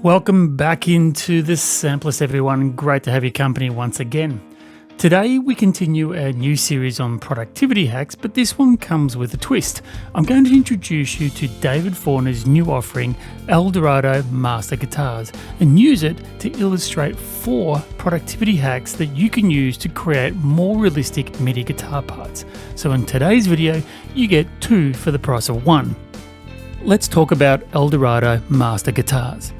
Welcome back into the Sampleist, everyone. Great to have your company once again. Today we continue our new series on productivity hacks, but this one comes with a twist. I'm going to introduce you to David Forner's new offering, Eldorado Master Guitars, and use it to illustrate 4 productivity hacks that you can use to create more realistic MIDI guitar parts. So in today's video, you get 2 for the price of 1. Let's talk about Eldorado Master Guitars.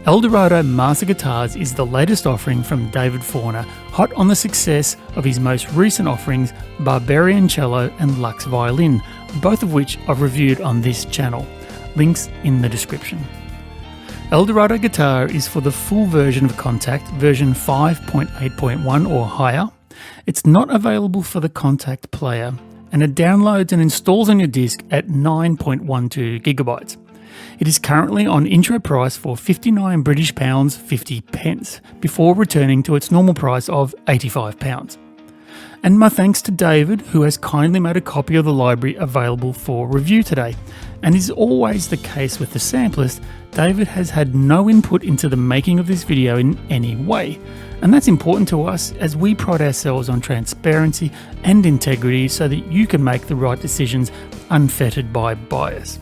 Eldorado Master Guitars is the latest offering from David Forner, hot on the success of his most recent offerings, Barbarian Cello and Luxe Violin, both of which I've reviewed on this channel. Links in the description. Eldorado Guitar is for the full version of Kontakt, version 5.8.1 or higher. It's not available for the Kontakt player, and it downloads and installs on your disc at 9.12 gigabytes. It is currently on intro price for £59 British pounds 50 pence, before returning to its normal price of £85. And my thanks to David, who has kindly made a copy of the library available for review today. And is always the case with the Sampleist, David has had no input into the making of this video in any way. And that's important to us, as we pride ourselves on transparency and integrity so that you can make the right decisions unfettered by bias.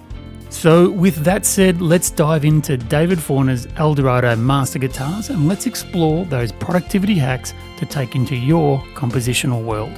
So with that said, let's dive into David Forner's Eldorado Master Guitars and let's explore those productivity hacks to take into your compositional world.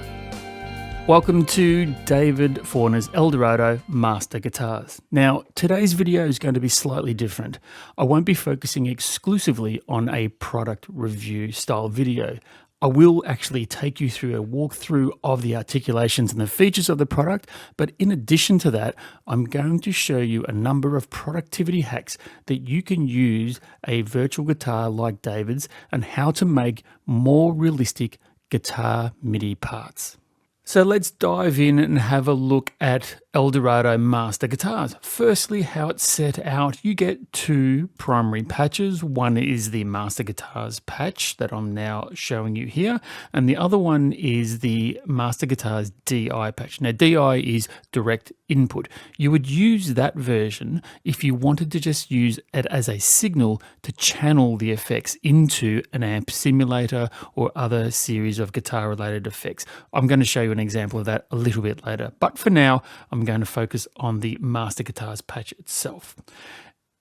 Welcome to David Forner's Eldorado Master Guitars. Now, today's video is going to be slightly different. I won't be focusing exclusively on a product review style video. I will actually take you through a walkthrough of the articulations and the features of the product, but in addition to that, I'm going to show you a number of productivity hacks that you can use a virtual guitar like David's and how to make more realistic guitar MIDI parts. So let's dive in and have a look at Eldorado Master Guitars. Firstly, how it's set out. You get 2 primary patches. One is the Master Guitars patch that I'm now showing you here, and the other one is the Master Guitars DI patch. Now, DI is direct input. You would use that version if you wanted to just use it as a signal to channel the effects into an amp simulator or other series of guitar-related effects. I'm going to show you an example of that a little bit later, but for now, I'm going to focus on the Master Guitars patch itself,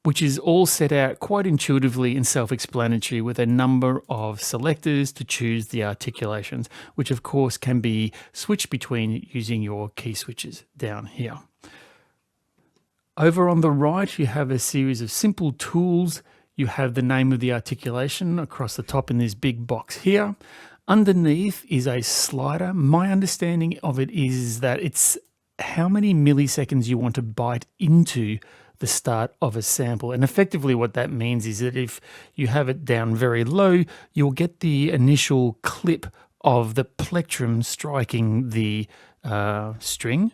which is all set out quite intuitively and self-explanatory with a number of selectors to choose the articulations, which of course can be switched between using your key switches down here. Over on the right, you have a series of simple tools. You have the name of the articulation across the top in this big box here. Underneath is a slider. My understanding of it is that it's how many milliseconds you want to bite into the start of a sample. And effectively what that means is that if you have it down very low, you'll get the initial clip of the plectrum striking the string.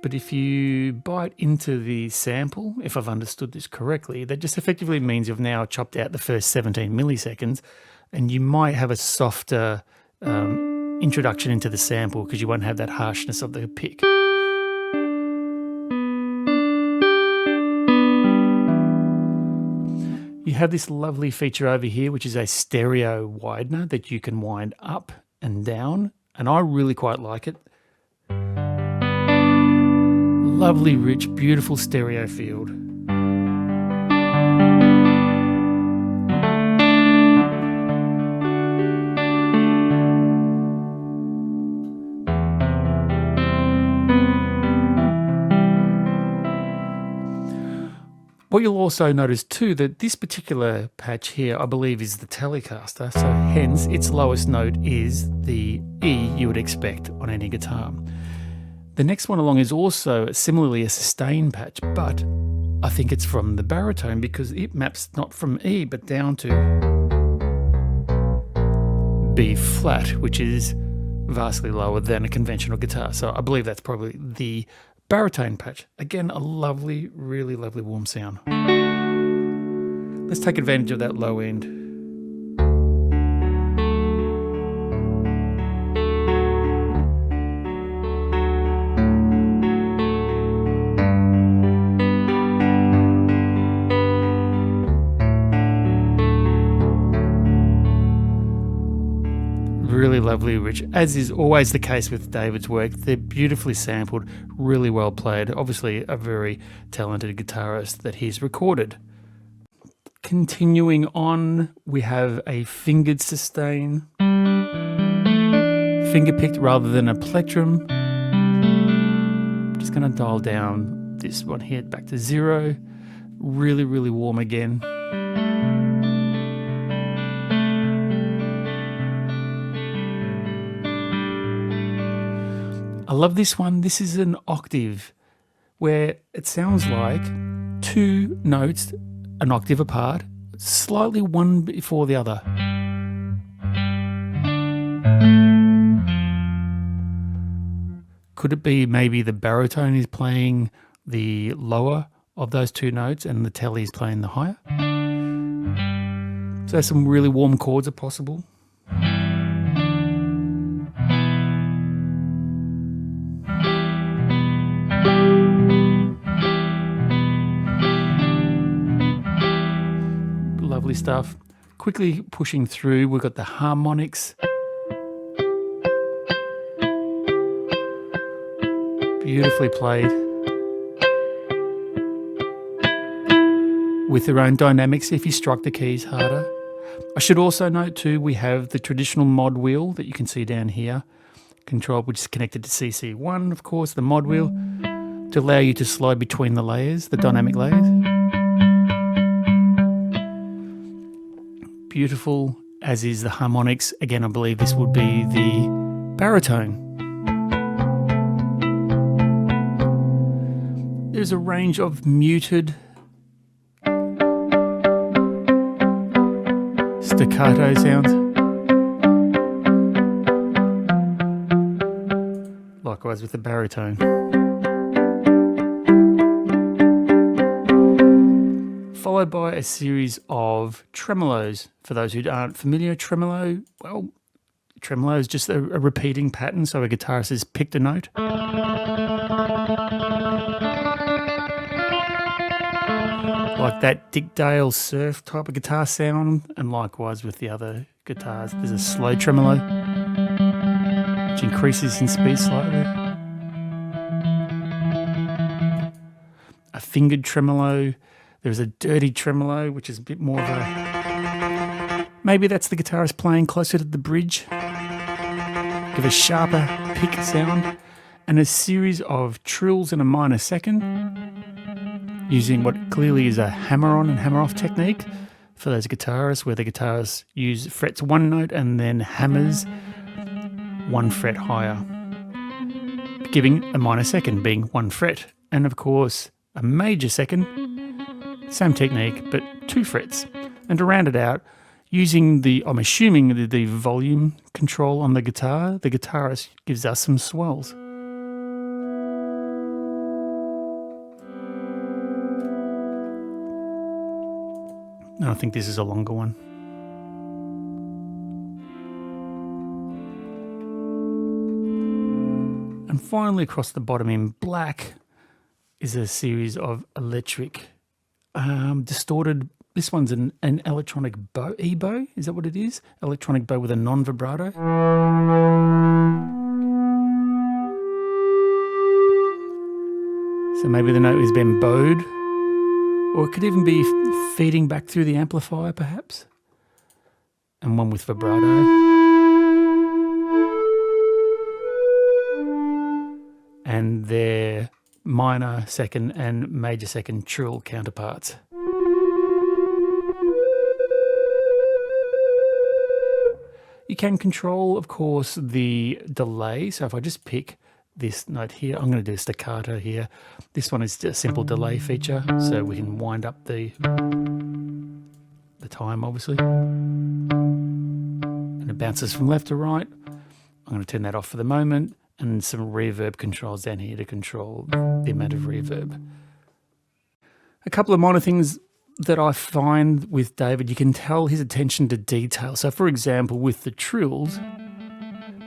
But if you bite into the sample, if I've understood this correctly, that just effectively means you've now chopped out the first 17 milliseconds, and you might have a softer introduction into the sample because you won't have that harshness of the pick. You have this lovely feature over here, which is a stereo widener that you can wind up and down, and I really quite like it. Lovely, rich, beautiful stereo field. What you'll also notice too, that this particular patch here, I believe, is the Telecaster, so hence its lowest note is the E you would expect on any guitar. The next one along is also similarly a sustain patch, but I think it's from the baritone because it maps not from E but down to B flat, which is vastly lower than a conventional guitar. So I believe that's probably the baritone patch. Again, a lovely, really lovely warm sound. Let's take advantage of that low end. really lovely, rich, as is always the case with David's work. They're beautifully sampled, really well played. Obviously a very talented guitarist that he's recorded. Continuing on, we have a fingered sustain, finger-picked rather than a plectrum. Just going to dial down this one here back to 0. Really, really warm again. I love this one. This is an octave where it sounds like 2 notes an octave apart, slightly one before the other. Could it be maybe the baritone is playing the lower of those 2 notes and the telly is playing the higher? So some really warm chords are possible. Lovely stuff. Quickly pushing through, we've got the harmonics. Beautifully played. With their own dynamics if you struck the keys harder. I should also note too, we have the traditional mod wheel that you can see down here, controlled, which is connected to CC1, of course, the mod wheel, to allow you to slide between the layers, the dynamic layers. Beautiful, as is the harmonics. Again, I believe this would be the baritone. There's a range of muted staccato sounds. Likewise with the baritone. Followed by a series of tremolos. For those who aren't familiar, tremolo, well, tremolo is just a repeating pattern, so a guitarist has picked a note. Like that Dick Dale surf type of guitar sound, and likewise with the other guitars. There's a slow tremolo, which increases in speed slightly. A fingered tremolo. There's a dirty tremolo, which is a bit more of a... Maybe that's the guitarist playing closer to the bridge. Give a sharper pick sound. And a series of trills in a minor second, using what clearly is a hammer-on and hammer-off technique for those guitarists, where the guitarist frets one note and then hammers 1 fret higher, giving a minor second being 1 fret. And of course, a major second, same technique, but 2 frets. And to round it out, using I'm assuming the volume control on the guitar, the guitarist gives us some swells. And I think this is a longer one. And finally, across the bottom in black is a series of electric, distorted. This one's an electronic bow, E-bow, is that what it is? Electronic bow with a non-vibrato. So maybe the note has been bowed, or it could even be feeding back through the amplifier perhaps. And one with vibrato. And their minor second and major second trill counterparts. You can control, of course, the delay. So if I just pick this note here, I'm going to do a staccato here. This one is just a simple delay feature, so we can wind up the time, obviously. And it bounces from left to right. I'm going to turn that off for the moment, and some reverb controls down here to control the amount of reverb. A couple of minor things that I find with David, you can tell his attention to detail. So for example, with the trills,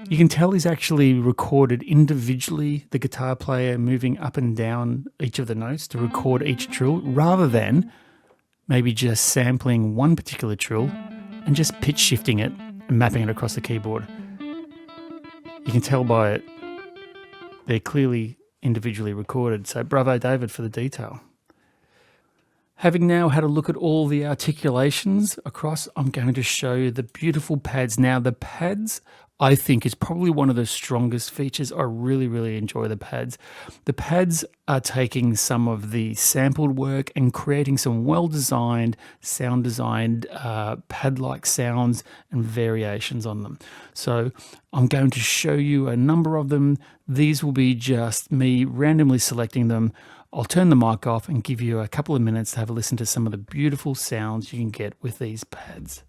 you can tell he's actually recorded individually the guitar player moving up and down each of the notes to record each trill, rather than maybe just sampling one particular trill and just pitch shifting it and mapping it across the keyboard. You can tell by it, they're clearly individually recorded. So bravo, David, for the detail. Having now had a look at all the articulations across, I'm going to show you the beautiful pads. Now, the pads, I think, is probably one of the strongest features. I really, really enjoy the pads. The pads are taking some of the sampled work and creating some well-designed, sound-designed pad-like sounds and variations on them. So I'm going to show you a number of them. These will be just me randomly selecting them. I'll turn the mic off and give you a couple of minutes to have a listen to some of the beautiful sounds you can get with these pads.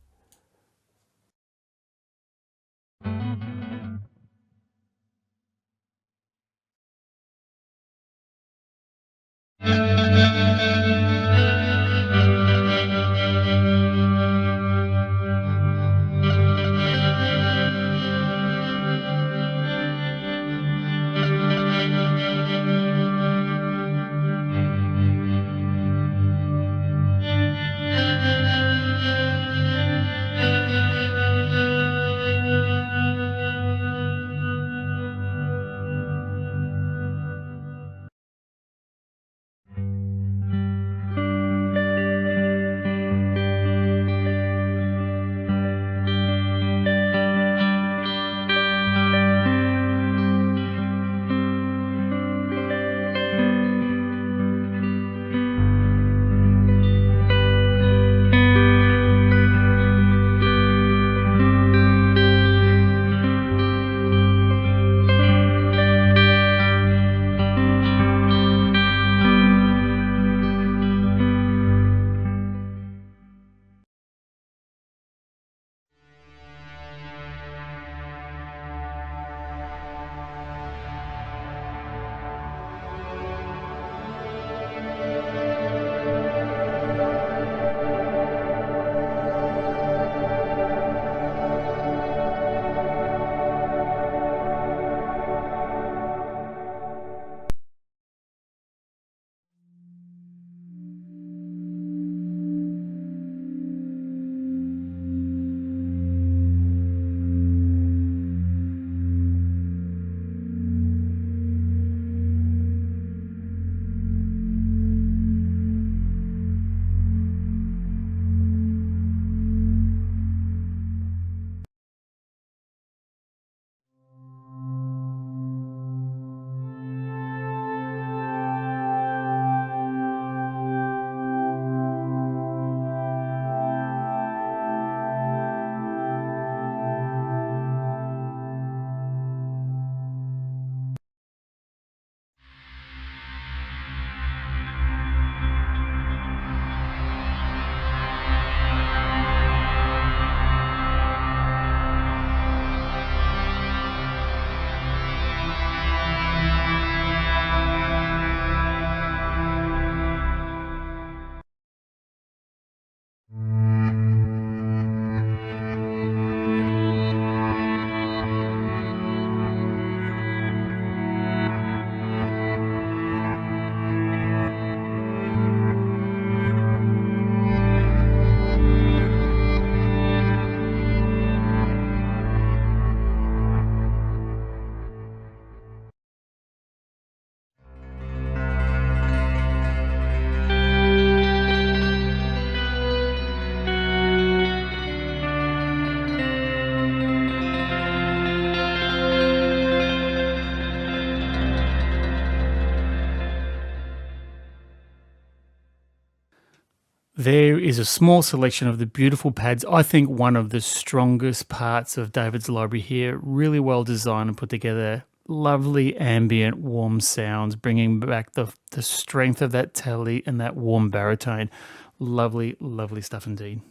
There is a small selection of the beautiful pads. I think one of the strongest parts of David's library here. Really well designed and put together. Lovely ambient warm sounds, bringing back the strength of that telly and that warm baritone. Lovely, lovely stuff indeed.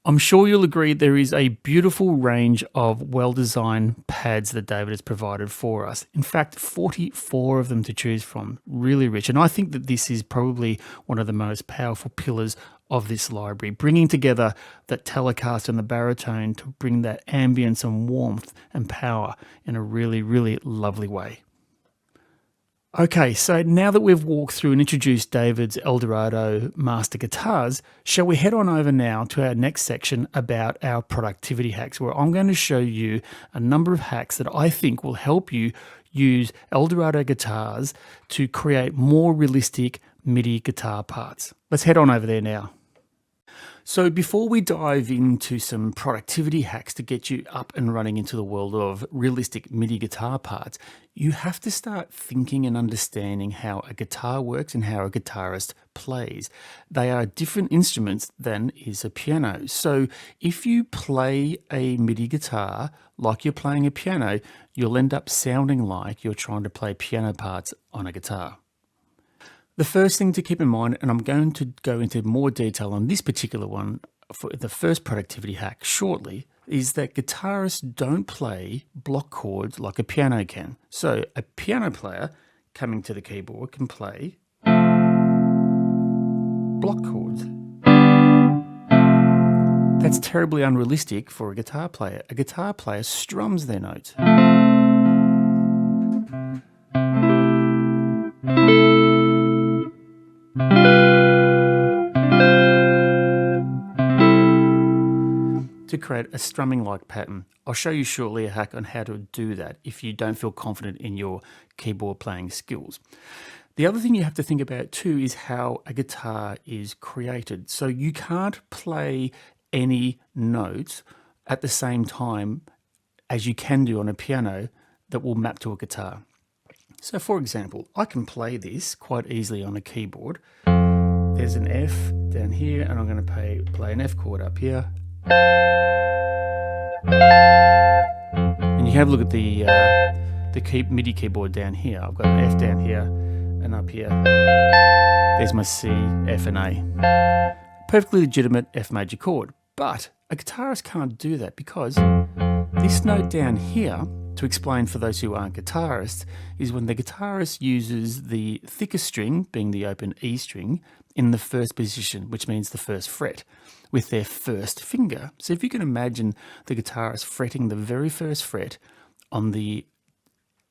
I'm sure you'll agree there is a beautiful range of well-designed pads that David has provided for us. In fact, 44 of them to choose from. Really rich. And I think that this is probably one of the most powerful pillars of this library, bringing together that telecast and the baritone to bring that ambience and warmth and power in a really, really lovely way. Okay, so now that we've walked through and introduced David's Eldorado Master Guitars, shall we head on over now to our next section about our productivity hacks, where I'm going to show you a number of hacks that I think will help you use Eldorado guitars to create more realistic MIDI guitar parts. Let's head on over there now. So before we dive into some productivity hacks to get you up and running into the world of realistic MIDI guitar parts, you have to start thinking and understanding how a guitar works and how a guitarist plays. They are different instruments than is a piano. So if you play a MIDI guitar like you're playing a piano, you'll end up sounding like you're trying to play piano parts on a guitar. The first thing to keep in mind, and I'm going to go into more detail on this particular one for the first productivity hack shortly, is that guitarists don't play block chords like a piano can. So a piano player coming to the keyboard can play block chords. That's terribly unrealistic for a guitar player. A guitar player strums their notes. To create a strumming-like pattern. I'll show you shortly a hack on how to do that if you don't feel confident in your keyboard playing skills. The other thing you have to think about too is how a guitar is created. So you can't play any notes at the same time as you can do on a piano that will map to a guitar. So for example, I can play this quite easily on a keyboard. There's an F down here and I'm going to play an F chord up here. And you have a look at the MIDI keyboard down here. I've got an F down here and up here. There's my C, F and A. Perfectly legitimate F major chord. But a guitarist can't do that because this note down here, to explain for those who aren't guitarists, is when the guitarist uses the thicker string, being the open E string, in the first position, which means the first fret, with their first finger. So if you can imagine the guitarist fretting the very first fret on the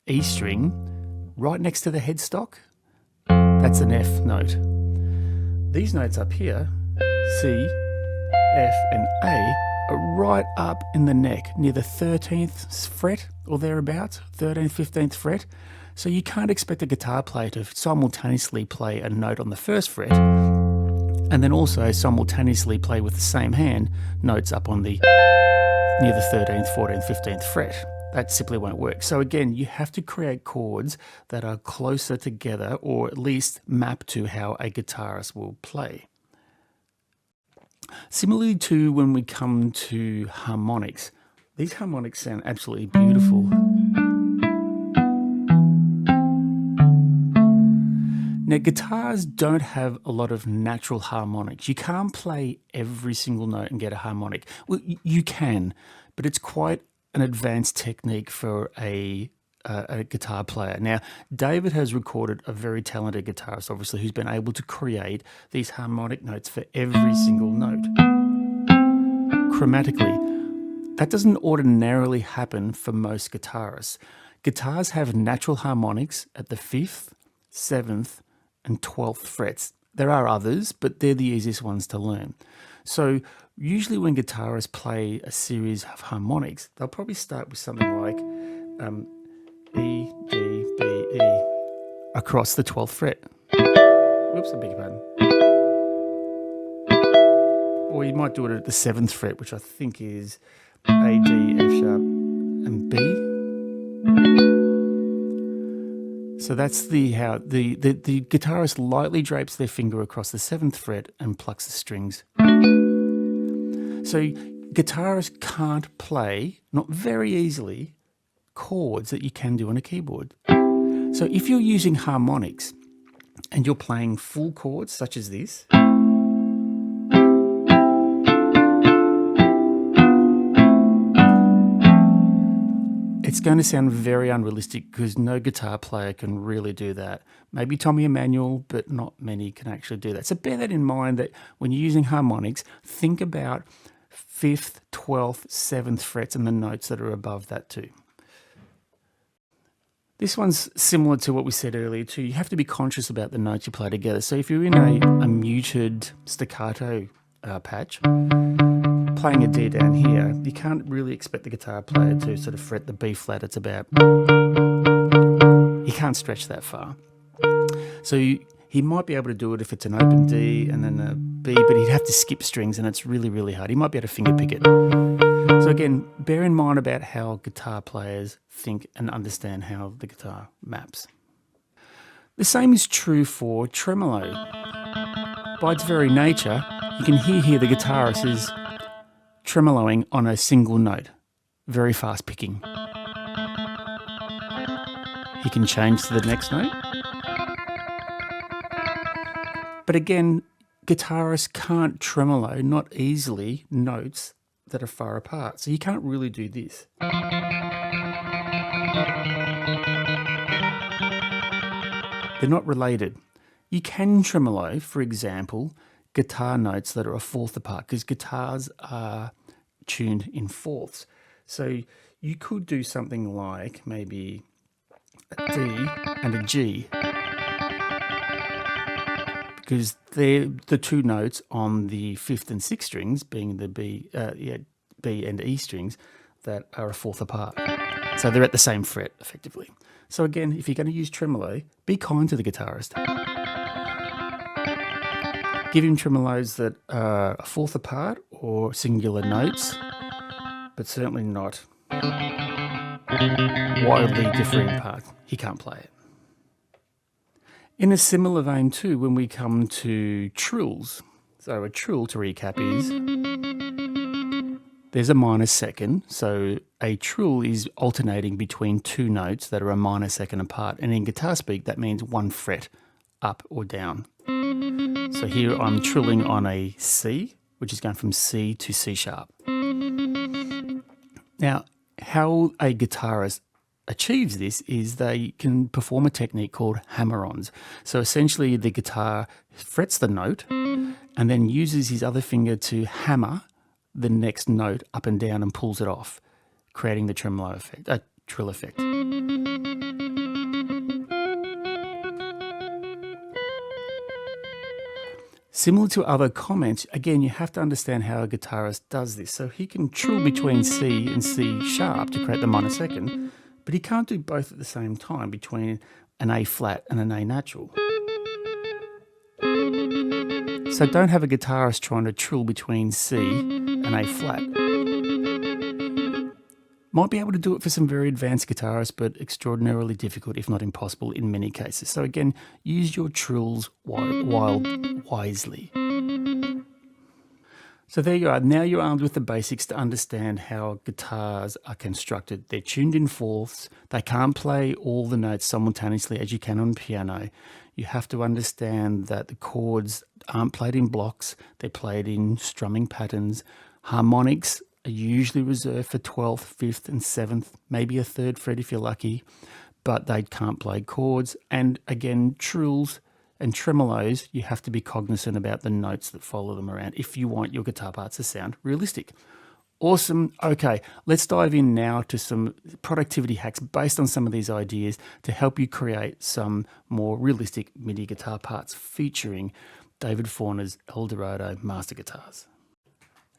E string right next to the headstock, that's an F note. These notes up here, C, F and A, are right up in the neck near the 13th fret or thereabouts, 13th, 15th fret. So you can't expect a guitar player to simultaneously play a note on the first fret and then also simultaneously play with the same hand notes up on the near the 13th, 14th, 15th fret. That simply won't work. So again, you have to create chords that are closer together or at least map to how a guitarist will play. Similarly to when we come to harmonics, these harmonics sound absolutely beautiful. Now, guitars don't have a lot of natural harmonics. You can't play every single note and get a harmonic. Well, you can, but it's quite an advanced technique for a guitar player. Now, David has recorded a very talented guitarist, obviously, who's been able to create these harmonic notes for every single note. Chromatically, that doesn't ordinarily happen for most guitarists. Guitars have natural harmonics at the 5th, 7th, and 12th frets. There are others, but they're the easiest ones to learn. So usually when guitarists play a series of harmonics, they'll probably start with something like E, D, B, E across the 12th fret. Whoops, I beg your pardon. Or you might do it at the 7th fret, which I think is A, D, F sharp, and B. So that's how the guitarist lightly drapes their finger across the 7th fret and plucks the strings. So guitarists can't play, not very easily, chords that you can do on a keyboard. So if you're using harmonics and you're playing full chords such as this, it's going to sound very unrealistic because no guitar player can really do that. Maybe Tommy Emmanuel, but not many can actually do that. So bear that in mind, that when you're using harmonics, think about 5th, 12th, 7th frets and the notes that are above that too. This one's similar to what we said earlier too. You have to be conscious about the notes you play together. So if you're in a muted staccato patch, playing a D down here, you can't really expect the guitar player to sort of fret the B flat. It's about, you can't stretch that far. So he might be able to do it if it's an open D and then a B, but he'd have to skip strings and it's really, really hard. He might be able to finger pick it. So again, bear in mind about how guitar players think and understand how the guitar maps. The same is true for tremolo. By its very nature, you can hear here the guitarist is tremoloing on a single note, very fast picking. He can change to the next note. But again, guitarists can't tremolo, not easily, notes that are far apart. So you can't really do this. They're not related. You can tremolo, for example, guitar notes that are a fourth apart, because guitars are tuned in fourths. So you could do something like maybe a D and a G, because they're the two notes on the fifth and sixth strings, being the B and E strings, that are a fourth apart. So they're at the same fret, effectively. So again, if you're going to use tremolo, be kind to the guitarist. Give him tremolos that are a fourth apart or singular notes, but certainly not wildly differing parts. He can't play it. In a similar vein too, when we come to trills, so a trill, to recap, is there's a minor second, so a trill is alternating between two notes that are a minor second apart, and in guitar speak that means one fret up or down. So here I'm trilling on a C, which is going from C to C sharp. Now, how a guitarist achieves this is they can perform a technique called hammer-ons. So essentially the guitar frets the note and then uses his other finger to hammer the next note up and down and pulls it off, creating the tremolo effect, trill effect. Similar to other comments, again, you have to understand how a guitarist does this. So he can trill between C and C sharp to create the minor second, but he can't do both at the same time between an A flat and an A natural. So don't have a guitarist trying to trill between C and A flat. Might be able to do it for some very advanced guitarists, but extraordinarily difficult, if not impossible, in many cases. So again, use your trills wisely. So there you are. Now you're armed with the basics to understand how guitars are constructed. They're tuned in fourths. They can't play all the notes simultaneously as you can on piano. You have to understand that the chords aren't played in blocks. They're played in strumming patterns. Harmonics are usually reserved for 12th, 5th and 7th, maybe a 3rd fret if you're lucky, but they can't play chords. And again, trills and tremolos, you have to be cognizant about the notes that follow them around if you want your guitar parts to sound realistic. Awesome. Okay, let's dive in now to some productivity hacks based on some of these ideas to help you create some more realistic MIDI guitar parts featuring David Forner's Eldorado Master Guitars.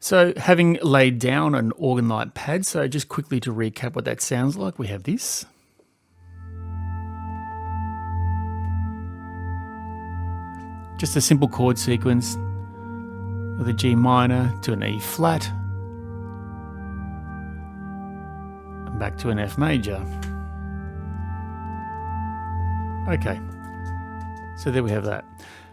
So having laid down an organ-like pad, so just quickly to recap what that sounds like, we have this. Just a simple chord sequence with a G minor to an E flat and back to an F major. Okay, so there we have that.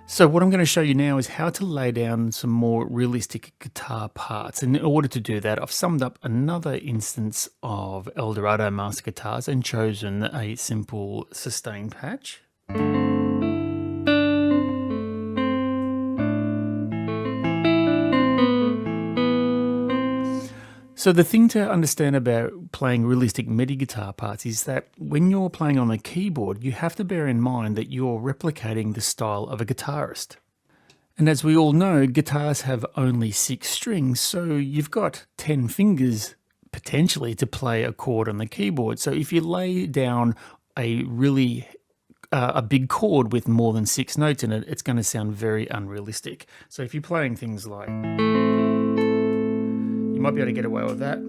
So what I'm going to show you now is how to lay down some more realistic guitar parts. And in order to do that, I've summed up another instance of Eldorado Master Guitars and chosen a simple sustain patch. So the thing to understand about playing realistic MIDI guitar parts is that when you're playing on the keyboard, you have to bear in mind that you're replicating the style of a guitarist. And as we all know, guitars have only 6 strings, so you've got 10 fingers potentially to play a chord on the keyboard. So if you lay down a really a big chord with more than 6 notes in it, it's going to sound very unrealistic. So if you're playing things like, you might be able to get away with that.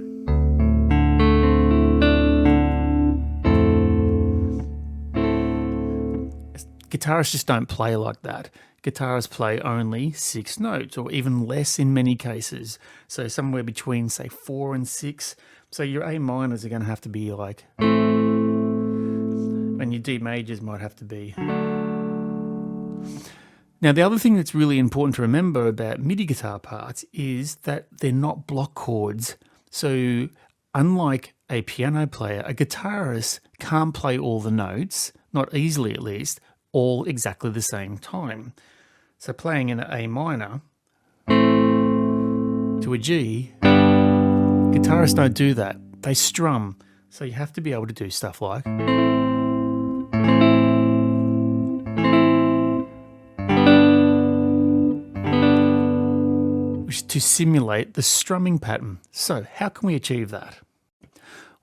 Guitarists just don't play like that. Guitarists play only 6 notes, or even less in many cases. So somewhere between, say, 4 and 6. So your A minors are going to have to be like, and your D majors might have to be. Now, the other thing that's really important to remember about MIDI guitar parts is that they're not block chords. So unlike a piano player, a guitarist can't play all the notes, not easily at least, all exactly the same time. So playing an A minor to a G, guitarists don't do that. They strum. So you have to be able to do stuff like, to simulate the strumming pattern. So how can we achieve that?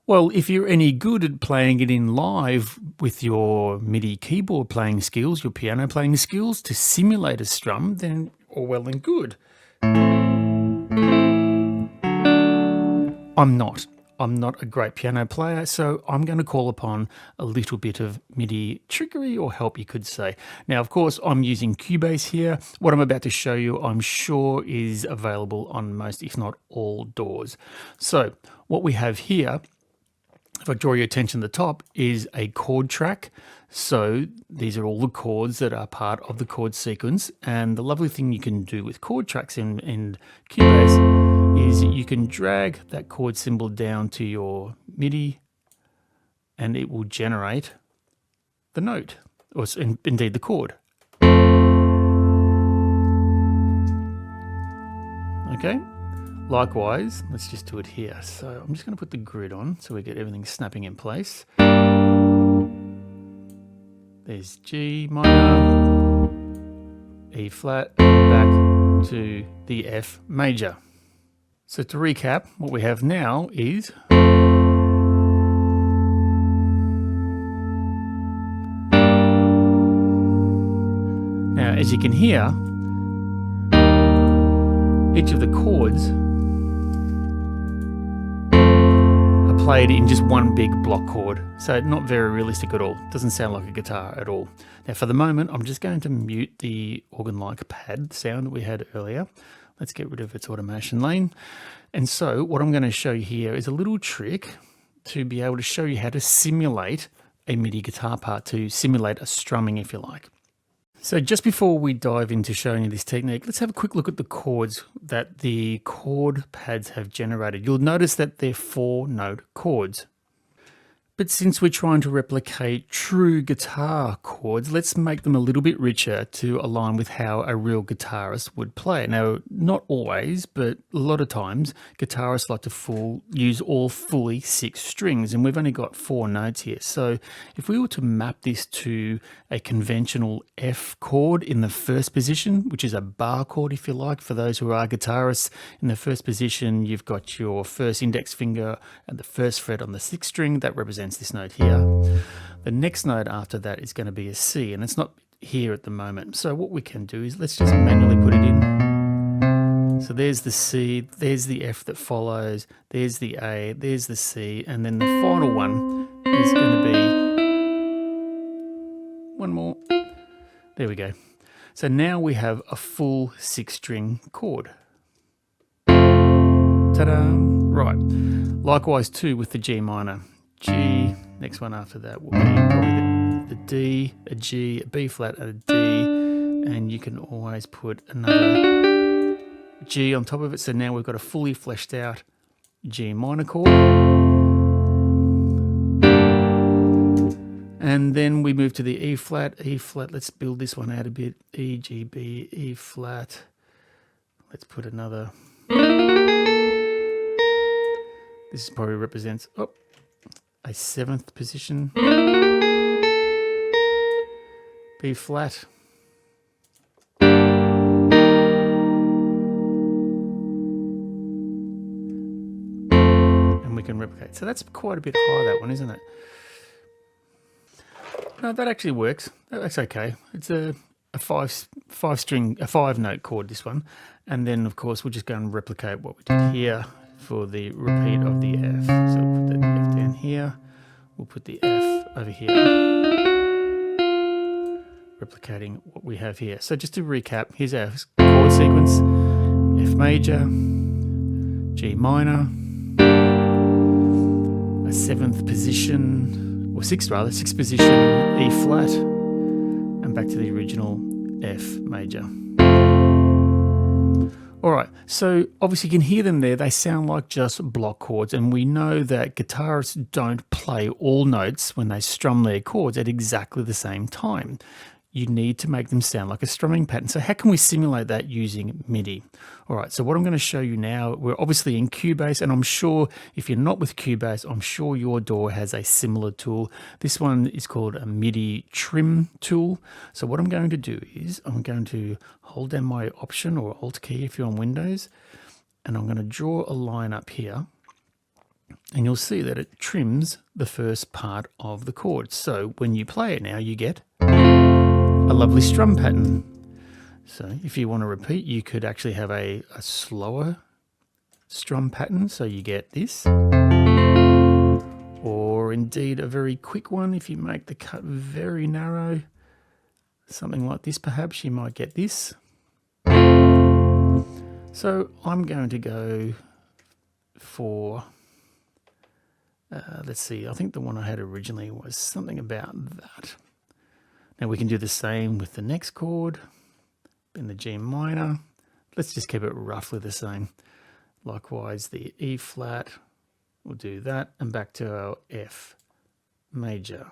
Well, if you're any good at playing it in live with your MIDI keyboard playing skills, your piano playing skills, to simulate a strum, then all well and good. I'm not a great piano player, so I'm going to call upon a little bit of MIDI trickery or help, you could say. Now, of course, I'm using Cubase here. What I'm about to show you, I'm sure is available on most, if not all, DAWs. So what we have here, if I draw your attention to the top, is a chord track. So these are all the chords that are part of the chord sequence. And the lovely thing you can do with chord tracks in Cubase is you can drag that chord symbol down to your MIDI and it will generate the note, or indeed the chord. Okay. Likewise, let's just do it here. So I'm just going to put the grid on so we get everything snapping in place. There's G minor, E flat, back to the F major. So to recap, what we have now is now, as you can hear, each of the chords played in just one big block chord, so not very realistic at all. Doesn't sound like a guitar at all. Now for the moment, I'm just going to mute the organ-like pad sound that we had earlier. Let's get rid of its automation lane. And so what I'm going to show you here is a little trick to be able to show you how to simulate a MIDI guitar part, to simulate a strumming, if you like. So just before we dive into showing you this technique, let's have a quick look at the chords that the chord pads have generated. You'll notice that they're 4-note chords. But since we're trying to replicate true guitar chords, let's make them a little bit richer to align with how a real guitarist would play. Now, not always, but a lot of times, guitarists like to use all fully 6 strings, and we've only got 4 notes here. So if we were to map this to a conventional F chord in the first position, which is a bar chord, if you like, for those who are guitarists, in the first position, you've got your first index finger and the first fret on the 6th string. That represents this note here. The next note after that is going to be a C, and it's not here at the moment. So what we can do is let's just manually put it in. So there's the C, there's the F that follows, there's the A, there's the C, and then the final one is going to be one more. There we go. So now we have a full 6-string chord. Ta-da! Right. Likewise too with the G minor. G, next one after that will be probably the D, a G, a B flat, and a D, and you can always put another G on top of it. So now we've got a fully fleshed out G minor chord. And then we move to the E flat, let's build this one out a bit, E, G, B, E flat. Let's put another, this probably represents, a 7th position, B flat, and we can replicate. So that's quite a bit higher, that one, isn't it? No, that actually works. That's okay. It's a five note chord, this one. And then of course we'll just go and replicate what we did here for the repeat of the F. So we'll put the F down here. We'll put the F over here. Replicating what we have here. So just to recap, here's our chord sequence. F major, G minor, a 7th position, or 6th position, E flat, and back to the original F major. Alright, so obviously you can hear them there, they sound like just block chords, and we know that guitarists don't play all notes when they strum their chords at exactly the same time. You need to make them sound like a strumming pattern. So how can we simulate that using MIDI? All right, so what I'm going to show you now, we're obviously in Cubase, and I'm sure if you're not with Cubase, I'm sure your DAW has a similar tool. This one is called a MIDI trim tool. So what I'm going to do is I'm going to hold down my Option or Alt key if you're on Windows, and I'm going to draw a line up here, and you'll see that it trims the first part of the chord. So when you play it now, you get a lovely strum pattern. So if you want to repeat, you could actually have a slower strum pattern, so you get this, or indeed a very quick one. If you make the cut very narrow, something like this, perhaps you might get this. So I'm going to go for let's see, I think the one I had originally was something about that. Now we can do the same with the next chord in the G minor. Let's just keep it roughly the same. Likewise, the E flat, we'll do that, and back to our F major.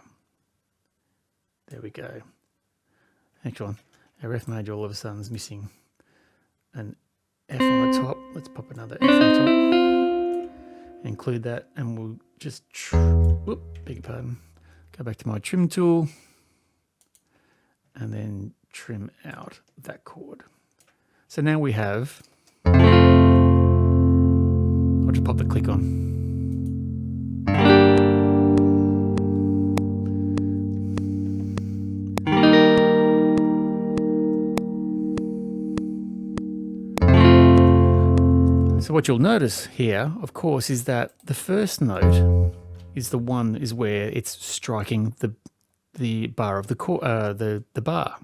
There we go. Actually, our F major all of a sudden is missing an F on the top. Let's pop another F on top. Include that, and we'll just, whoop, beg your pardon. Go back to my trim tool, and then trim out that chord. So now we have, I'll just pop the click on. So what you'll notice here, of course, is that the first note is the one where it's striking the bar of the chord, the bar,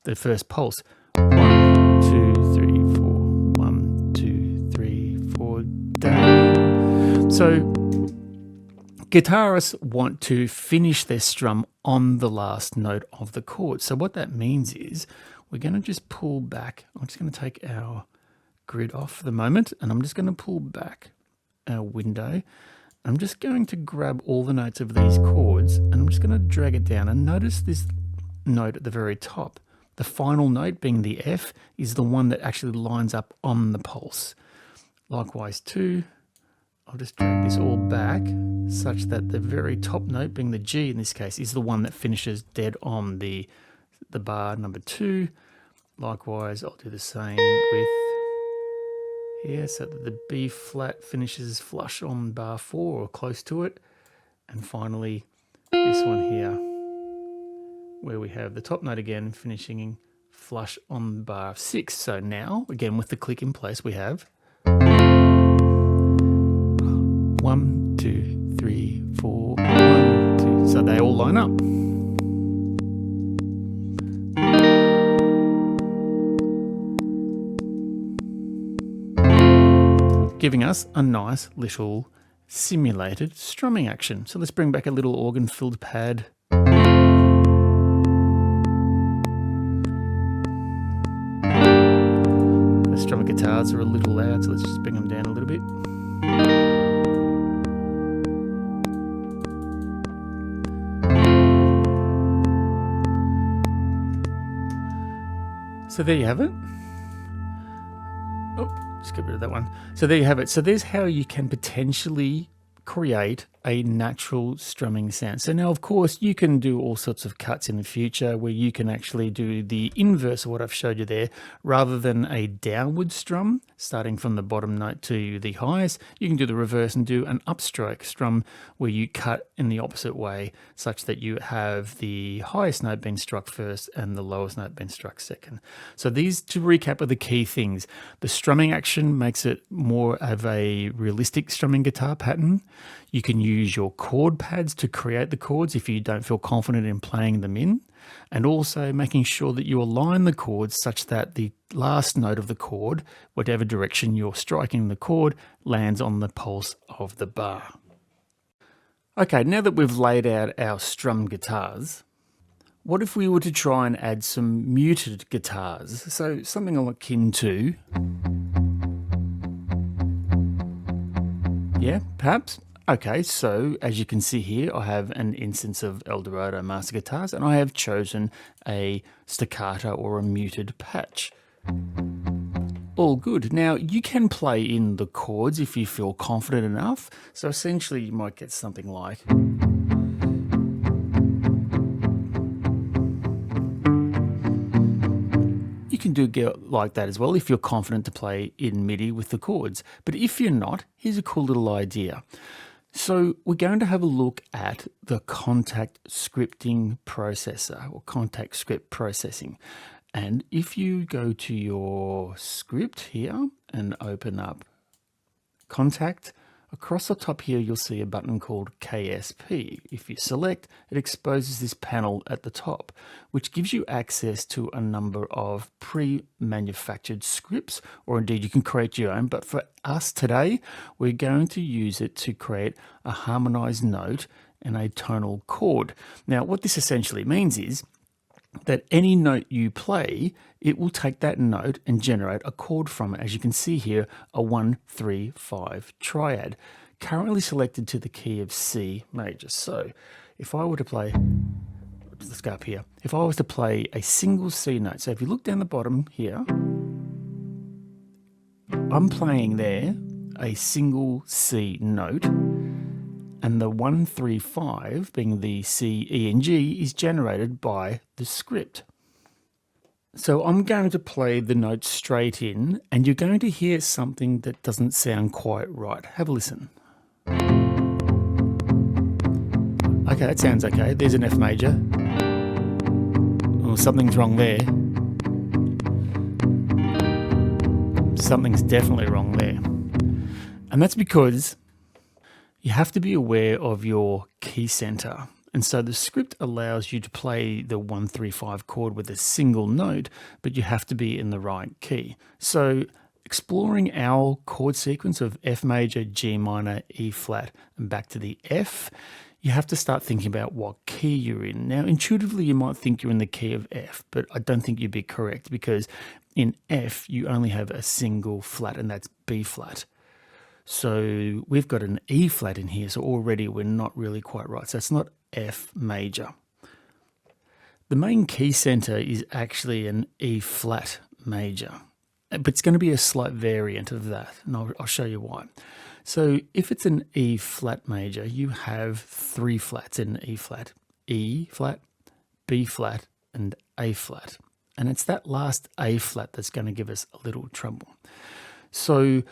the first pulse. 1, 2, 3, 4. 1, 2, 3, 4. Down. So guitarists want to finish their strum on the last note of the chord. So what that means is we're going to just pull back. I'm just going to take our grid off for the moment, and I'm just going to pull back our window. I'm just going to grab all the notes of these chords, and I'm just going to drag it down, and notice this note at the very top. The final note, being the F, is the one that actually lines up on the pulse. Likewise too, I'll just drag this all back such that the very top note, being the G in this case, is the one that finishes dead on the bar number 2. Likewise, I'll do the same with here, so that the B flat finishes flush on bar 4 or close to it. And finally, this one here, where we have the top note again finishing flush on bar 6. So now, again, with the click in place, we have 1, 2, 3, 4, 1, 2. So they all line up. Giving us a nice little simulated strumming action. So let's bring back a little organ-filled pad. The strumming guitars are a little loud, so let's just bring them down a little bit. So there you have it. Oh, just get rid of that one. So there you have it. So there's how you can potentially create a natural strumming sound. So now, of course, you can do all sorts of cuts in the future where you can actually do the inverse of what I've showed you there. Rather than a downward strum, starting from the bottom note to the highest, you can do the reverse and do an upstroke strum where you cut in the opposite way, such that you have the highest note being struck first and the lowest note being struck second. So these, to recap, are the key things. The strumming action makes it more of a realistic strumming guitar pattern. You can use your chord pads to create the chords if you don't feel confident in playing them in, and also making sure that you align the chords such that the last note of the chord, whatever direction you're striking the chord, lands on the pulse of the bar. Okay, now that we've laid out our strum guitars, what if we were to try and add some muted guitars? So something akin to, yeah, perhaps. Okay, so as you can see here, I have an instance of Eldorado Master Guitars, and I have chosen a staccato or a muted patch. All good. Now, you can play in the chords if you feel confident enough. So essentially, you might get something like... You can do like that as well if you're confident to play in MIDI with the chords. But if you're not, here's a cool little idea. So we're going to have a look at the Kontakt scripting processor, or Kontakt script processing. And if you go to your script here and open up Kontakt, across the top here you'll see a button called KSP. If you select, it exposes this panel at the top, which gives you access to a number of pre-manufactured scripts, or indeed you can create your own, but for us today, we're going to use it to create a harmonized note and a tonal chord. Now, what this essentially means is that any note you play, it will take that note and generate a chord from it. As you can see here, a 1-3-5 triad, currently selected to the key of C major. So if I were to play, let's go up here. If I was to play a single C note, so if you look down the bottom here, I'm playing there a single C note, and the 1-3-5, being the C, E, and G, is generated by the script. So I'm going to play the note straight in, and you're going to hear something that doesn't sound quite right. Have a listen. Okay, that sounds okay. There's an F major. Oh, something's wrong there. Something's definitely wrong there. And that's because you have to be aware of your key center. And so the script allows you to play the 1-3-5 chord with a single note, but you have to be in the right key. So exploring our chord sequence of F major, G minor, E flat, and back to the F, you have to start thinking about what key you're in. Now, intuitively, you might think you're in the key of F, but I don't think you'd be correct, because in F, you only have a single flat, and that's B flat. So we've got an E flat in here, so already we're not really quite right. So it's not F major. The main key center is actually an E flat major, but it's going to be a slight variant of that, and I'll show you why. So if it's an E flat major, you have 3 flats in E flat: E flat, B flat, and A flat. And it's that last A flat that's going to give us a little trouble. So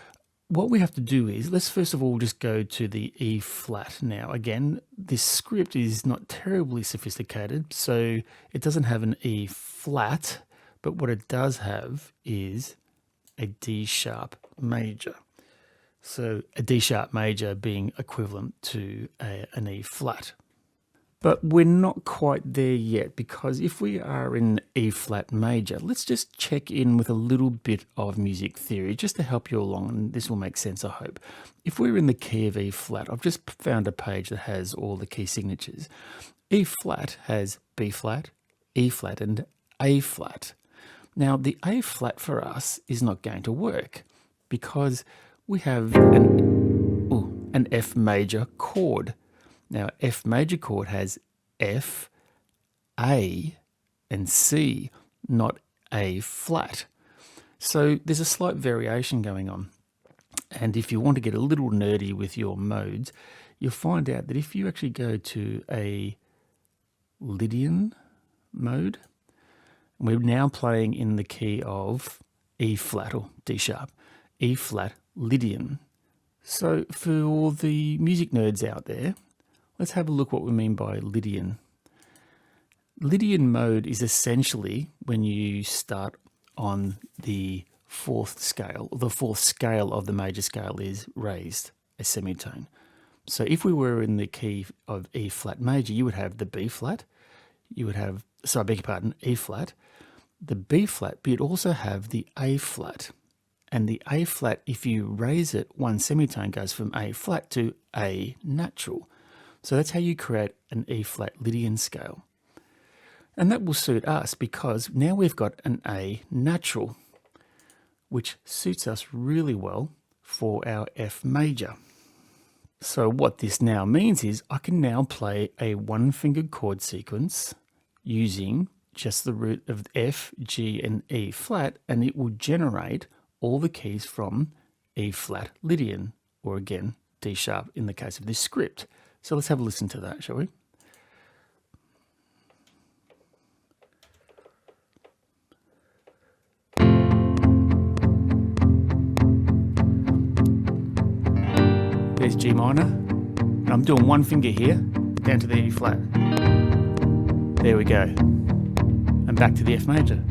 what we have to do is, let's first of all just go to the E flat. Now, again, this script is not terribly sophisticated, so it doesn't have an E flat, but what it does have is a D sharp major. So a D sharp major being equivalent to an E flat. But we're not quite there yet, because if we are in E flat major, let's just check in with a little bit of music theory just to help you along, and this will make sense, I hope. If we're in the key of E flat, I've just found a page that has all the key signatures. E flat has B flat, E flat, and A flat. Now, the A flat for us is not going to work because we have an F major chord. Now, F major chord has F, A, and C, not A flat. So there's a slight variation going on. And if you want to get a little nerdy with your modes, you'll find out that if you actually go to a Lydian mode, we're now playing in the key of E flat or D sharp, E flat Lydian. So for all the music nerds out there, let's have a look what we mean by Lydian. Lydian mode is essentially when you start on the fourth scale, or the fourth scale of the major scale is raised, a semitone. So if we were in the key of E flat major, you would have the B flat, you would have, sorry, I beg your pardon, E flat, the B flat, but you'd also have the A flat. And the A flat, if you raise it, one semitone goes from A flat to A natural. So that's how you create an E flat Lydian scale. And that will suit us because now we've got an A natural, which suits us really well for our F major. So what this now means is I can now play a one-fingered chord sequence using just the root of F, G, and E flat, and it will generate all the keys from E flat Lydian, or again, D sharp in the case of this script. So let's have a listen to that, shall we? There's G minor, and I'm doing one finger here, down to the E flat. There we go. And back to the F major.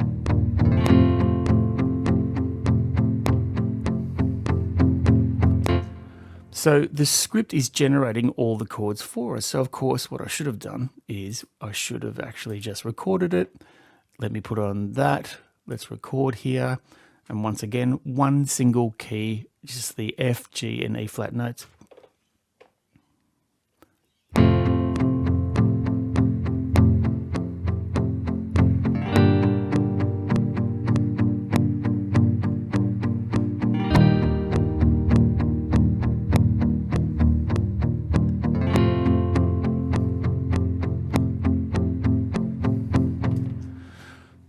So the script is generating all the chords for us. So of course, what I should have done is I should have actually just recorded it. Let me put on that. Let's record here. And once again, one single key, just the F, G, and E flat notes.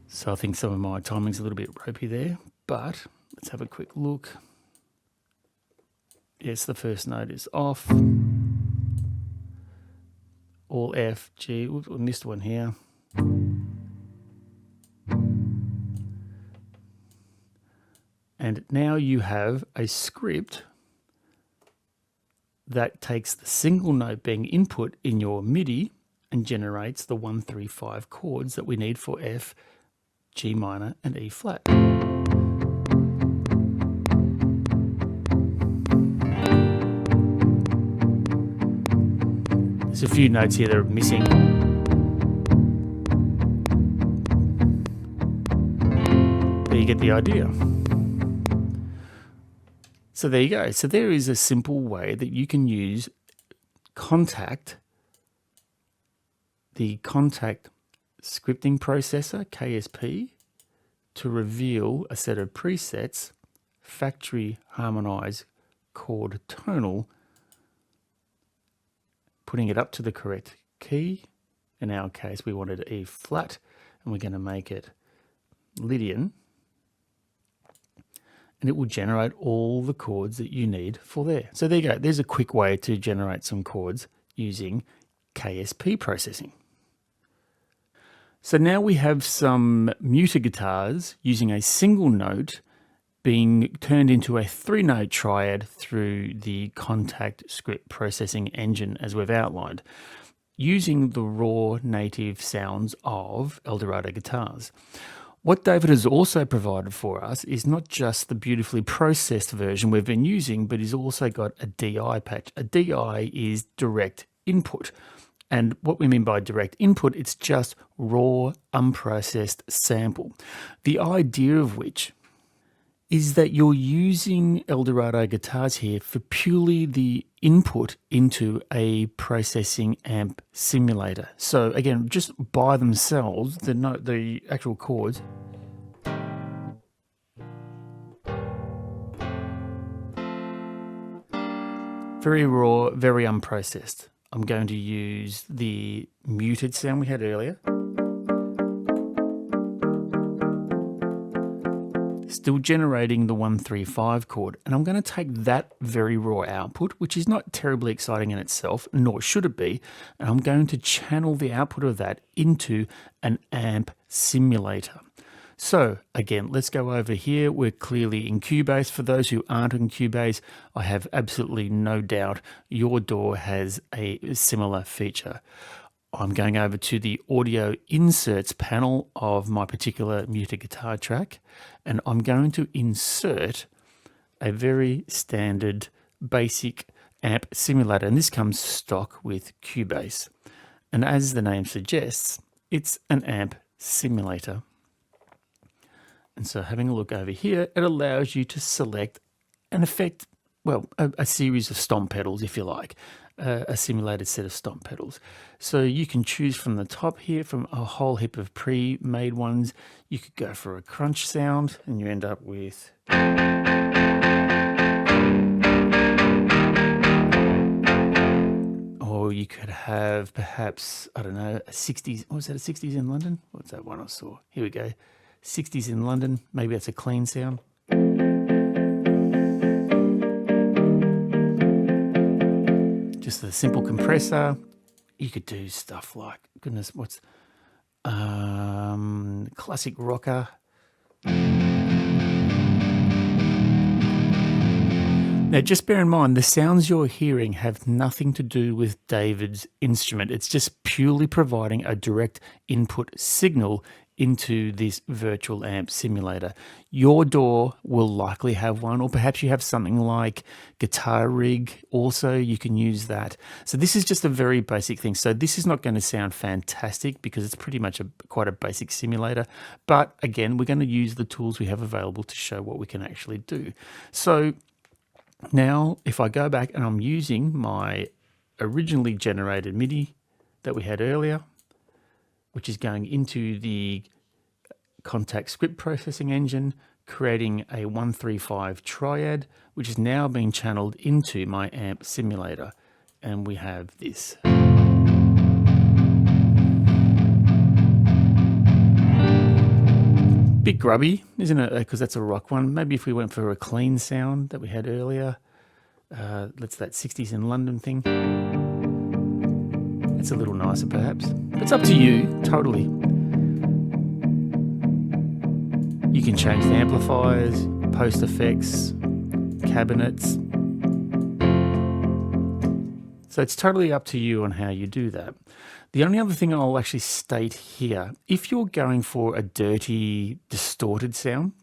So I think some of my timing's a little bit ropey there, but let's have a quick look. Yes, the first note is off. All F, G, oops, I missed one here. And now you have a script that takes the single note being input in your MIDI and generates the 1, 3, 5 chords that we need for F, G minor, and E flat. There's a few notes here that are missing. There you get the idea. So there you go. So there is a simple way that you can use Kontakt, the Kontakt scripting processor, KSP, to reveal a set of presets, factory harmonized chord tonal, putting it up to the correct key. In our case, we wanted E flat, and we're going to make it Lydian. And it will generate all the chords that you need for there. So there you go. There's a quick way to generate some chords using KSP processing. So now we have some muted guitars using a single note being turned into a 3-note triad through the Kontakt script processing engine, as we've outlined, using the raw native sounds of Eldorado guitars. What David has also provided for us is not just the beautifully processed version we've been using, but he's also got a DI patch. A DI is direct input. And what we mean by direct input, it's just raw, unprocessed sample. The idea of which is that you're using Eldorado guitars here for purely the input into a processing amp simulator. So again, just by themselves, the actual chords, very raw, very unprocessed. I'm going to use the muted sound we had earlier. Still generating the 135 chord, and I'm going to take that very raw output, which is not terribly exciting in itself, nor should it be, and I'm going to channel the output of that into an amp simulator. So again, let's go over here. We're clearly in Cubase. For those who aren't in Cubase, I have absolutely no doubt your DAW has a similar feature. I'm going over to the audio inserts panel of my particular muted guitar track, and I'm going to insert a very standard basic amp simulator, and this comes stock with Cubase. And as the name suggests, it's an amp simulator. And so having a look over here, it allows you to select an effect, well, a series of stomp pedals, if you like, a simulated set of stomp pedals. So you can choose from the top here, from a whole heap of pre-made ones. You could go for a crunch sound and you end up with... Or you could have perhaps, I don't know, a 60s, what was that, a 60s in London? What's that one I saw? Here we go. 60s in London, maybe that's a clean sound. Just a simple compressor. You could do stuff like, goodness, what's classic rocker. Now, just bear in mind, the sounds you're hearing have nothing to do with David's instrument. It's just purely providing a direct input signal into this virtual amp simulator. Your DAW will likely have one, or perhaps you have something like Guitar Rig also, you can use that. So this is just a very basic thing. So this is not going to sound fantastic because it's pretty much quite a basic simulator. But again, we're going to use the tools we have available to show what we can actually do. So now if I go back and I'm using my originally generated MIDI that we had earlier, which is going into the Kontakt script processing engine, creating a 135 triad, which is now being channeled into my amp simulator. And we have this. Bit grubby, isn't it? Because that's a rock one. Maybe if we went for a clean sound that we had earlier, that's that 60s in London thing. It's a little nicer perhaps. It's up to you, totally. You can change the amplifiers, post effects, cabinets. So it's totally up to you on how you do that. The only other thing I'll actually state here, if you're going for a dirty, distorted sound,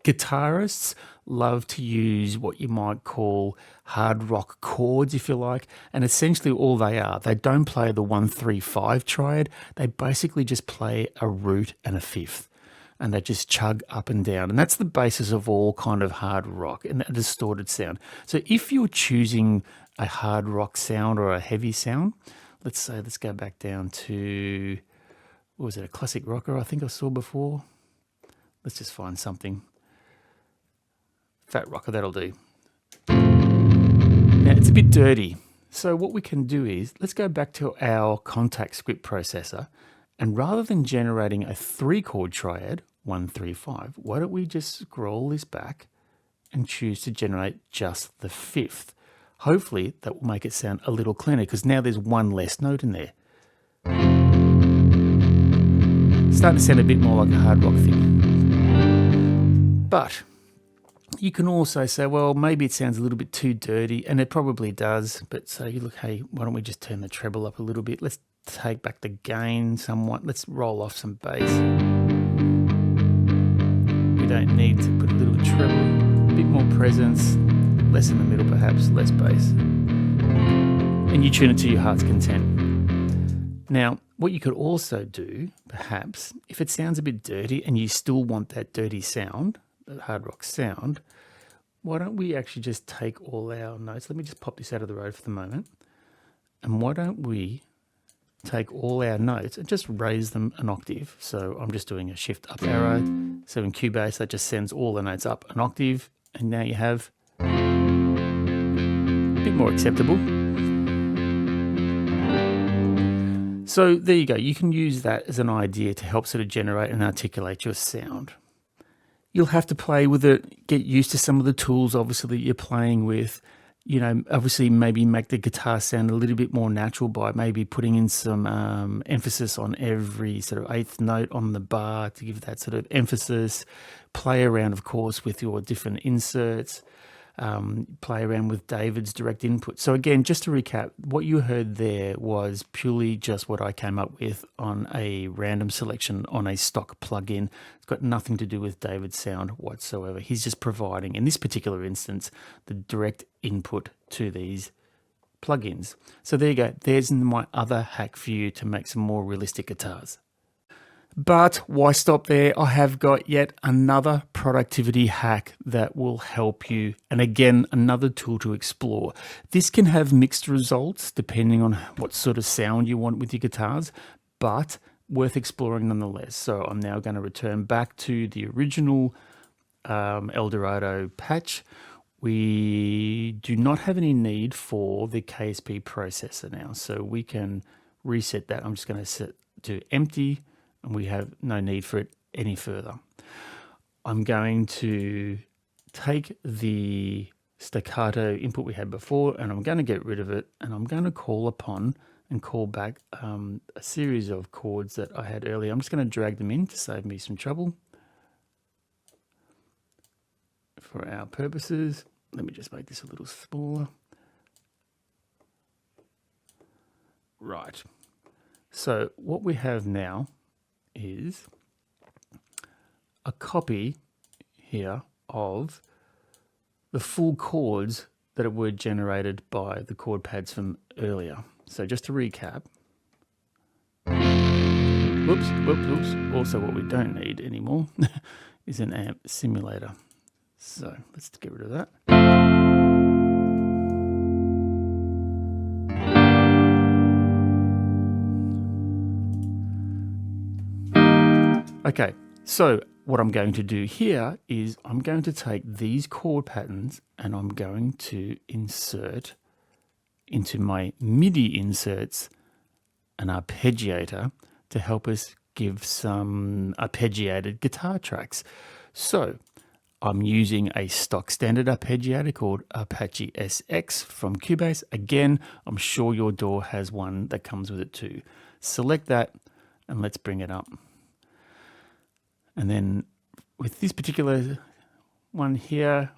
guitarists love to use what you might call hard rock chords, if you like, and essentially all they are, they don't play the 135 triad, they basically just play a root and a fifth, and they just chug up and down, and that's the basis of all kind of hard rock and a distorted sound. So if you're choosing a hard rock sound or a heavy sound, let's go back down to, what was it, a classic rocker I think I saw before. Let's just find something. Fat rocker, that'll do. Now it's a bit dirty. So what we can do is, let's go back to our Kontakt script processor, and rather than generating a 3-chord triad, 135, why don't we just scroll this back and choose to generate just the 5th. Hopefully that will make it sound a little cleaner because now there's one less note in there. Starting to sound a bit more like a hard rock thing. But you can also say, well, maybe it sounds a little bit too dirty, and it probably does. But so you look, hey, why don't we just turn the treble up a little bit? Let's take back the gain somewhat. Let's roll off some bass. We don't need to put a little treble, a bit more presence, less in the middle perhaps, less bass. And you tune it to your heart's content. Now, what you could also do, perhaps, if it sounds a bit dirty and you still want that dirty sound, that hard rock sound, why don't we actually just take all our notes? Let me just pop this out of the road for the moment. And why don't we take all our notes and just raise them an octave? So I'm just doing a shift up arrow. So in Cubase, that just sends all the notes up an octave. And now you have a bit more acceptable. So there you go. You can use that as an idea to help sort of generate and articulate your sound. You'll have to play with it, get used to some of the tools, obviously, that you're playing with. You know, obviously maybe make the guitar sound a little bit more natural by maybe putting in some emphasis on every sort of eighth note on the bar to give that sort of emphasis. Play around, of course, with your different inserts. Play around with David's direct input. So again, just to recap, what you heard there was purely just what I came up with on a random selection on a stock plugin. It's got nothing to do with David's sound whatsoever. He's just providing, in this particular instance, the direct input to these plugins. So there you go. There's my other hack for you to make some more realistic guitars. But why stop there? I have got yet another productivity hack that will help you. And again, another tool to explore. This can have mixed results depending on what sort of sound you want with your guitars, but worth exploring nonetheless. So I'm now going to return back to the original Eldorado patch. We do not have any need for the KSP processor now, so we can reset that. I'm just going to set to empty, and we have no need for it any further. I'm going to take the staccato input we had before, and I'm going to get rid of it, and I'm going to call upon and call back a series of chords that I had earlier. I'm just going to drag them in to save me some trouble. For our purposes, let me just make this a little smaller. Right. So what we have now is a copy here of the full chords that were generated by the chord pads from earlier. So just to recap, whoops. Also what we don't need anymore is an amp simulator. So let's get rid of that. Okay, so what I'm going to do here is I'm going to take these chord patterns and I'm going to insert into my MIDI inserts an arpeggiator to help us give some arpeggiated guitar tracks. So I'm using a stock standard arpeggiator called Apache SX from Cubase. Again, I'm sure your DAW has one that comes with it too. Select that and let's bring it up. And then with this particular one here,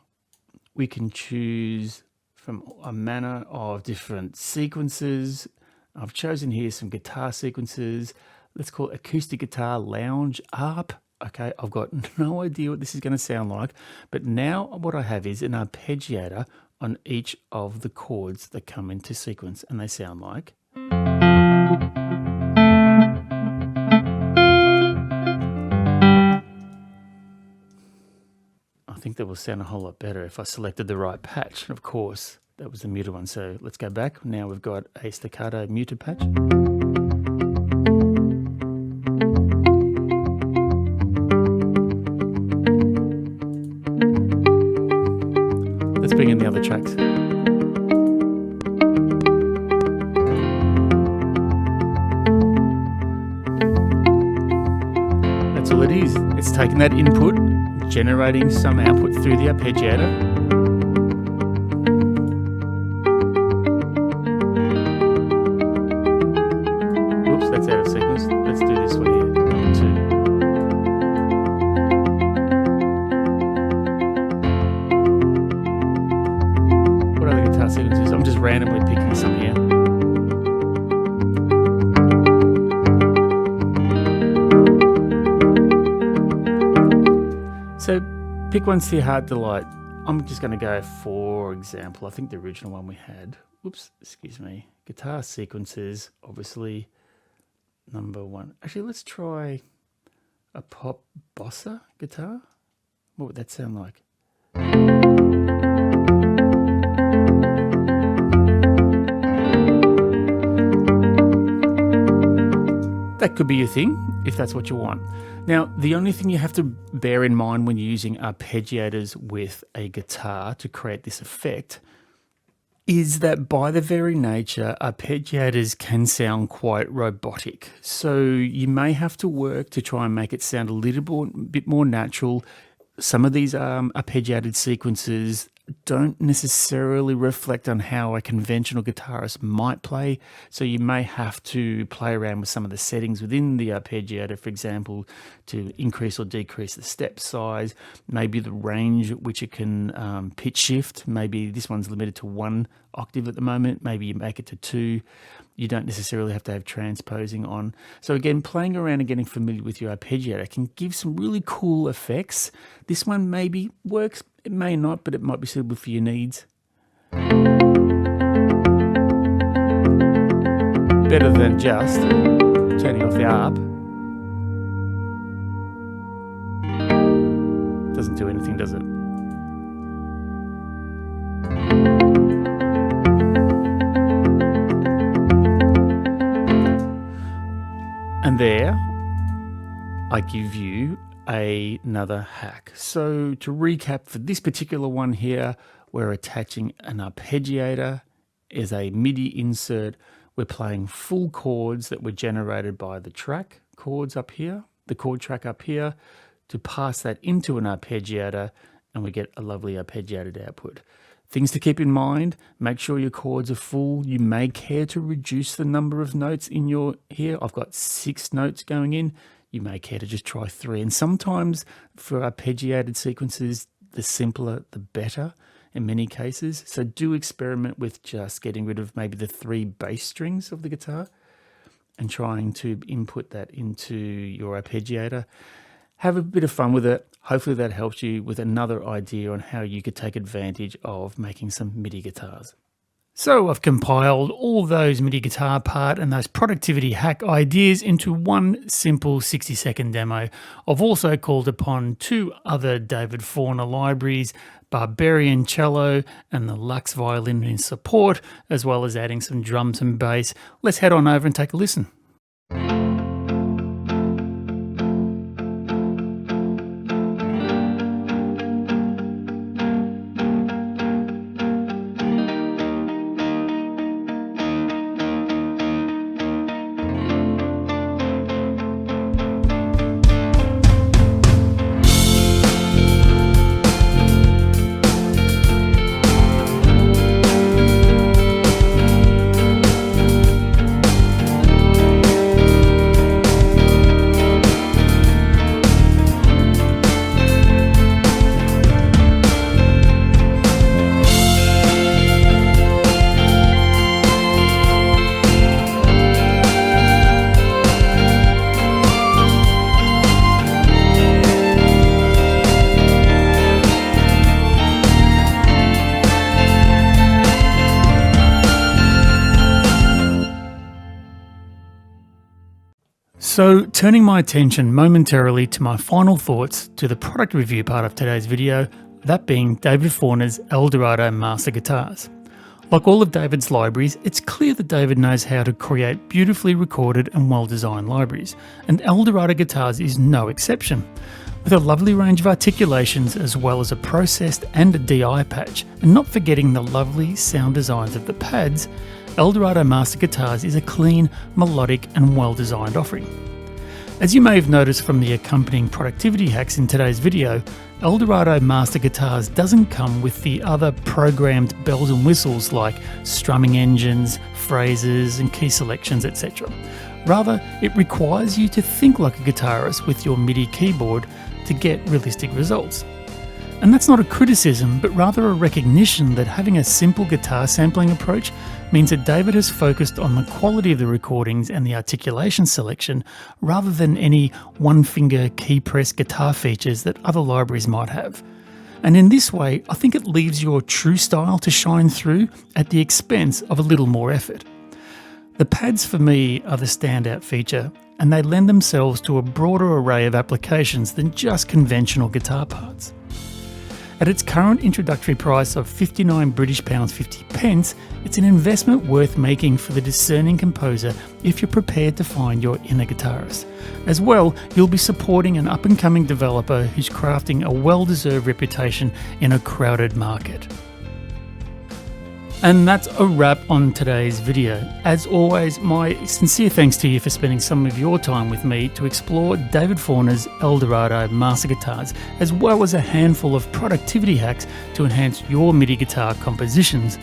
we can choose from a manner of different sequences. I've chosen here some guitar sequences. Let's call it acoustic guitar lounge arp. Okay, I've got no idea what this is going to sound like, but now what I have is an arpeggiator on each of the chords that come into sequence, and they sound like. I think that will sound a whole lot better if I selected the right patch. Of course, that was the muted one. So let's go back. Now we've got a staccato muted patch. Let's bring in the other tracks. That's all it is. It's taking that input, generating some output through the arpeggiator. Oops, that's out of sequence. Let's do this one here, number 2. What are the guitar sequences? I'm just randomly picking some here. So pick one to your heart delight. I'm just going to go, for example, I think the original one we had, guitar sequences, obviously, number 1. Actually, let's try a pop bossa guitar. What would that sound like? That could be your thing, if that's what you want. Now, the only thing you have to bear in mind when you're using arpeggiators with a guitar to create this effect is that by their very nature, arpeggiators can sound quite robotic. So you may have to work to try and make it sound a little bit more natural, Some of these arpeggiated sequences don't necessarily reflect on how a conventional guitarist might play, so you may have to play around with some of the settings within the arpeggiator, for example, to increase or decrease the step size, maybe the range at which it can pitch shift. Maybe this one's limited to 1 octave at the moment, maybe you make it to 2. You don't necessarily have to have transposing on. So again, playing around and getting familiar with your arpeggiator can give some really cool effects. This one maybe works, it may not, but it might be suitable for your needs. Better than just turning off the arp. Doesn't do anything, does it? And there, I give you another hack. So to recap, for this particular one here, we're attaching an arpeggiator as a MIDI insert. We're playing full chords that were generated by the track chords up here, the chord track up here, to pass that into an arpeggiator, and we get a lovely arpeggiated output. Things to keep in mind: make sure your chords are full. You may care to reduce the number of notes in your here. I've got 6 notes going in. You may care to just try 3. And sometimes for arpeggiated sequences, the simpler, the better in many cases. So do experiment with just getting rid of maybe the 3 bass strings of the guitar and trying to input that into your arpeggiator. Have a bit of fun with it. Hopefully that helps you with another idea on how you could take advantage of making some MIDI guitars. So I've compiled all those MIDI guitar part and those productivity hack ideas into one simple 60-second demo. I've also called upon 2 other David Forner libraries, Barbarian Cello and the Lux Violin in support, as well as adding some drums and bass. Let's head on over and take a listen. So turning my attention momentarily to my final thoughts to the product review part of today's video, that being David Forner's Eldorado Master Guitars. Like all of David's libraries, it's clear that David knows how to create beautifully recorded and well-designed libraries, and Eldorado Guitars is no exception. With a lovely range of articulations as well as a processed and a DI patch, and not forgetting the lovely sound designs of the pads, Eldorado Master Guitars is a clean, melodic and well-designed offering. As you may have noticed from the accompanying productivity hacks in today's video, Eldorado Master Guitars doesn't come with the other programmed bells and whistles like strumming engines, phrases and key selections, etc. Rather, it requires you to think like a guitarist with your MIDI keyboard to get realistic results. And that's not a criticism, but rather a recognition that having a simple guitar sampling approach means that David has focused on the quality of the recordings and the articulation selection rather than any one-finger key press guitar features that other libraries might have. And in this way, I think it leaves your true style to shine through at the expense of a little more effort. The pads for me are the standout feature, and they lend themselves to a broader array of applications than just conventional guitar parts. At its current introductory price of £59.50, it's an investment worth making for the discerning composer if you're prepared to find your inner guitarist. As well, you'll be supporting an up-and-coming developer who's crafting a well-deserved reputation in a crowded market. And that's a wrap on today's video. As always, my sincere thanks to you for spending some of your time with me to explore David Forner's Eldorado Master Guitars, as well as a handful of productivity hacks to enhance your MIDI guitar compositions.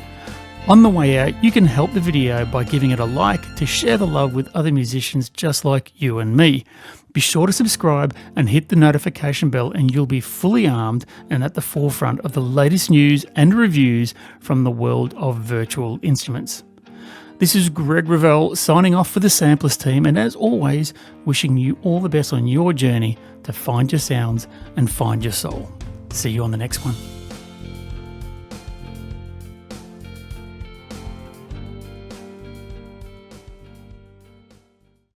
On the way out, you can help the video by giving it a like to share the love with other musicians just like you and me. Be sure to subscribe and hit the notification bell and you'll be fully armed and at the forefront of the latest news and reviews from the world of virtual instruments. This is Greg Revell signing off for the Sampleist team, and as always, wishing you all the best on your journey to find your sounds and find your soul. See you on the next one.